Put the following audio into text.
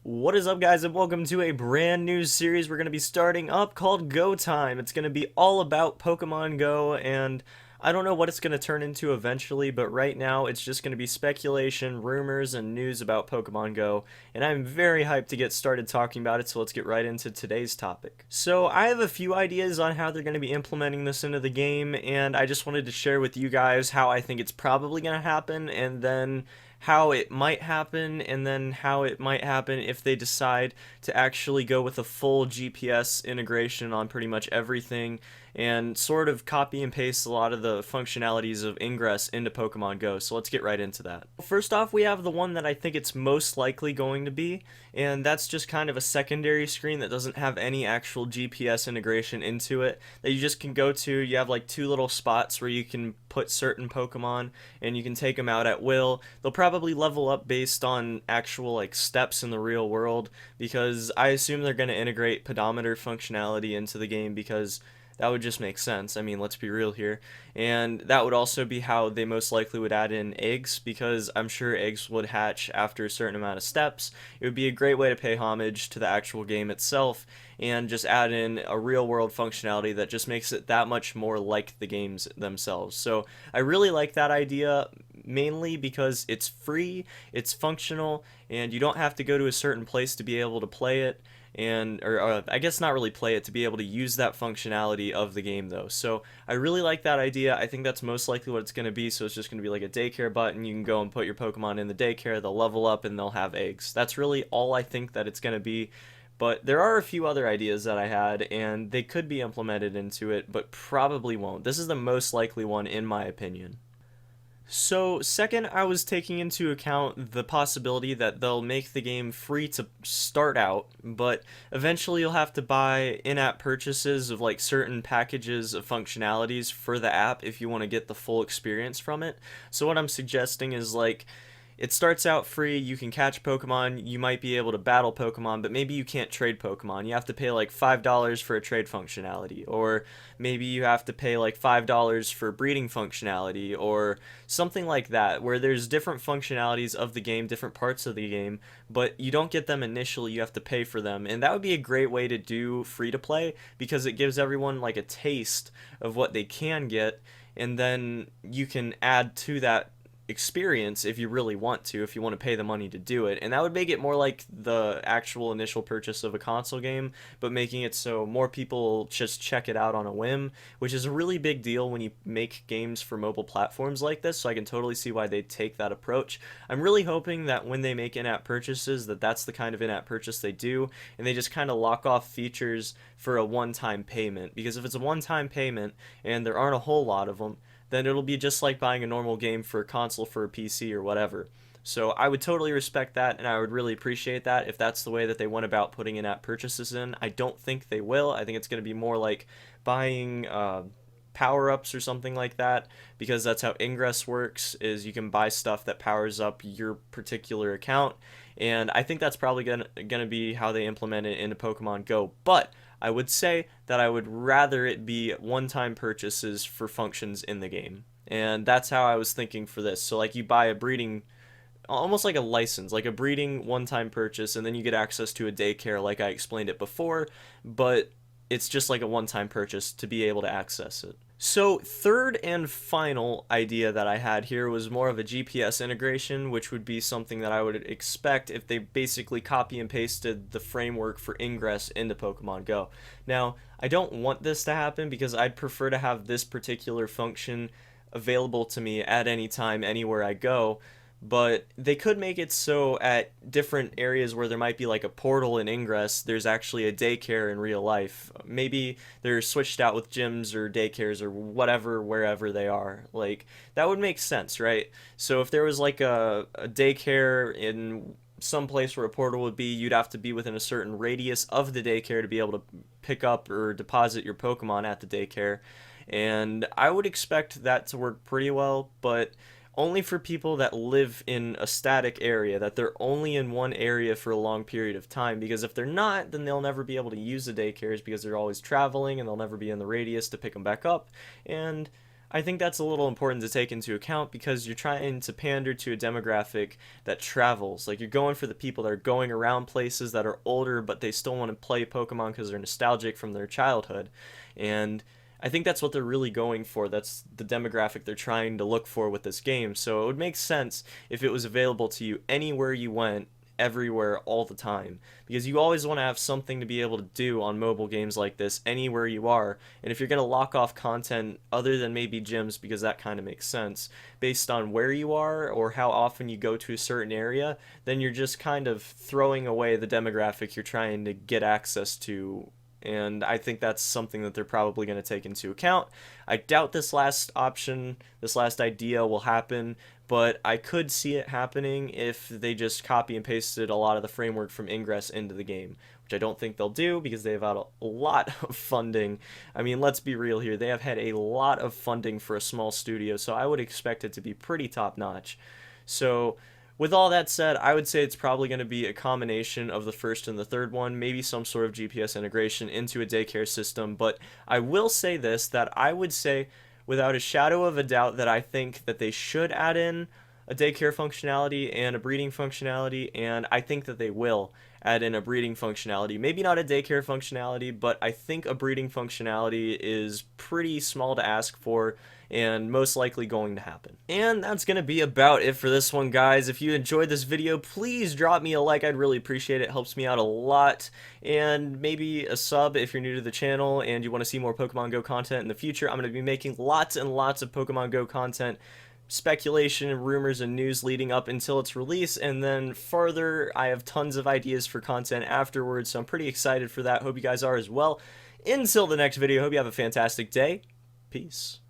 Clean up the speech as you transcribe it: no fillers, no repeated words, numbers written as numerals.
What is up, guys, and welcome to a brand new series we're going to be starting up called Go Time. It's going to be all about Pokemon Go, and I don't know what it's going to turn into eventually, but right now it's just going to be speculation, rumors, and news about Pokemon Go, and I'm very hyped to get started talking about it, so let's get right into today's topic. So I have a few ideas on how they're going to be implementing this into the game, and I just wanted to share with you guys how I think it's probably going to happen, and then how it might happen, and then how it might happen if they decide to actually go with a full GPS integration on pretty much everything and sort of copy and paste a lot of the functionalities of Ingress into Pokemon Go. So let's get right into that. First off, we have the one that I think it's most likely going to be, and that's just kind of a secondary screen that doesn't have any actual GPS integration into it, that you just can go to. You have like two little spots where you can put certain Pokemon and you can take them out at will. They'll probably level up based on actual like steps in the real world, because I assume they're going to integrate pedometer functionality into the game, because that would just make sense. I mean, let's be real here. And that would also be how they most likely would add in eggs, because I'm sure eggs would hatch after a certain amount of steps. It would be a great way to pay homage to the actual game itself and just add in a real world functionality that just makes it that much more like the games themselves. So I really like that idea, mainly because it's free, it's functional, and you don't have to go to a certain place to be able to play it, and or I guess not really play it, to be able to use that functionality of the game though. So I really like that idea. I think that's most likely what it's going to be. So it's just going to be like a daycare button. You can go and put your Pokemon in the daycare, they'll level up, and they'll have eggs. That's really all I think that it's going to be. But there are a few other ideas that I had, and they could be implemented into it, but probably won't. This is the most likely one in my opinion. So, second, I was taking into account the possibility that they'll make the game free to start out, but eventually you'll have to buy in-app purchases of like certain packages of functionalities for the app if you want to get the full experience from it. So what I'm suggesting is like, it starts out free, you can catch Pokemon, you might be able to battle Pokemon, but maybe you can't trade Pokemon. You have to pay like $5 for a trade functionality, or maybe you have to pay like $5 for breeding functionality, or something like that, where there's different functionalities of the game, different parts of the game, but you don't get them initially, you have to pay for them. And that would be a great way to do free to play, because it gives everyone like a taste of what they can get, and then you can add to that experience if you really want to, if you want to pay the money to do it. And that would make it more like the actual initial purchase of a console game, but making it so more people just check it out on a whim, which is a really big deal when you make games for mobile platforms like this. So I can totally see why they take that approach. I'm really hoping that when they make in-app purchases, that that's the kind of in-app purchase they do, and they just kind of lock off features for a one-time payment. Because if it's a one-time payment and there aren't a whole lot of them, then it'll be just like buying a normal game for a console, for a PC, or whatever. So I would totally respect that, and I would really appreciate that if that's the way that they went about putting in-app purchases in. I don't think they will. I think it's going to be more like buying power-ups or something like that, because that's how Ingress works, is you can buy stuff that powers up your particular account, and I think that's probably gonna be how they implement it into Pokemon Go. But I would say that I would rather it be one-time purchases for functions in the game. And that's how I was thinking for this. So like, you buy a breeding, almost like a license, like a breeding one-time purchase, and then you get access to a daycare like I explained it before, but it's just like a one-time purchase to be able to access it. So, third and final idea that I had here was more of a GPS integration, which would be something that I would expect if they basically copy and pasted the framework for Ingress into Pokemon Go. Now, I don't want this to happen, because I'd prefer to have this particular function available to me at any time, anywhere I go, but they could make it so at different areas where there might be like a portal in Ingress, there's actually a daycare in real life. Maybe they're switched out with gyms or daycares or whatever, wherever they are. Like, that would make sense, right? So if there was like a daycare in some place where a portal would be, you'd have to be within a certain radius of the daycare to be able to pick up or deposit your Pokemon at the daycare. And I would expect that to work pretty well, but only for people that live in a static area, that they're only in one area for a long period of time, because if they're not, then they'll never be able to use the daycares, because they're always traveling and they'll never be in the radius to pick them back up. And I think that's a little important to take into account because you're trying to pander to a demographic that travels. Like, you're going for the people that are going around places that are older, but they still want to play Pokemon because they're nostalgic from their childhood. And I think that's what they're really going for. That's the demographic they're trying to look for with this game. So it would make sense if it was available to you anywhere you went, everywhere, all the time, because you always want to have something to be able to do on mobile games like this anywhere you are. And if you're going to lock off content other than maybe gyms, because that kind of makes sense, based on where you are or how often you go to a certain area, then you're just kind of throwing away the demographic you're trying to get access to. And I think that's something that they're probably going to take into account. I doubt this last option, this last idea will happen, but I could see it happening if they just copy and pasted a lot of the framework from Ingress into the game, which I don't think they'll do because they've had a lot of funding. I mean, let's be real here. They have had a lot of funding for a small studio, so I would expect it to be pretty top notch. So, with all that said, I would say it's probably going to be a combination of the first and the third one, maybe some sort of GPS integration into a daycare system. But I will say this, that I would say without a shadow of a doubt that I think that they should add in a daycare functionality and a breeding functionality, and I think that they will add in a breeding functionality. Maybe not a daycare functionality, but I think a breeding functionality is pretty small to ask for and most likely going to happen. And that's going to be about it for this one, guys. If you enjoyed this video, please drop me a like. I'd really appreciate it. It helps me out a lot. And maybe a sub if you're new to the channel and you want to see more Pokemon Go content in the future. I'm going to be making lots and lots of Pokemon Go content, speculation and rumors and news leading up until its release, and then further I have tons of ideas for content afterwards, so I'm pretty excited for that. Hope you guys are as well. Until the next video, hope you have a fantastic day. Peace.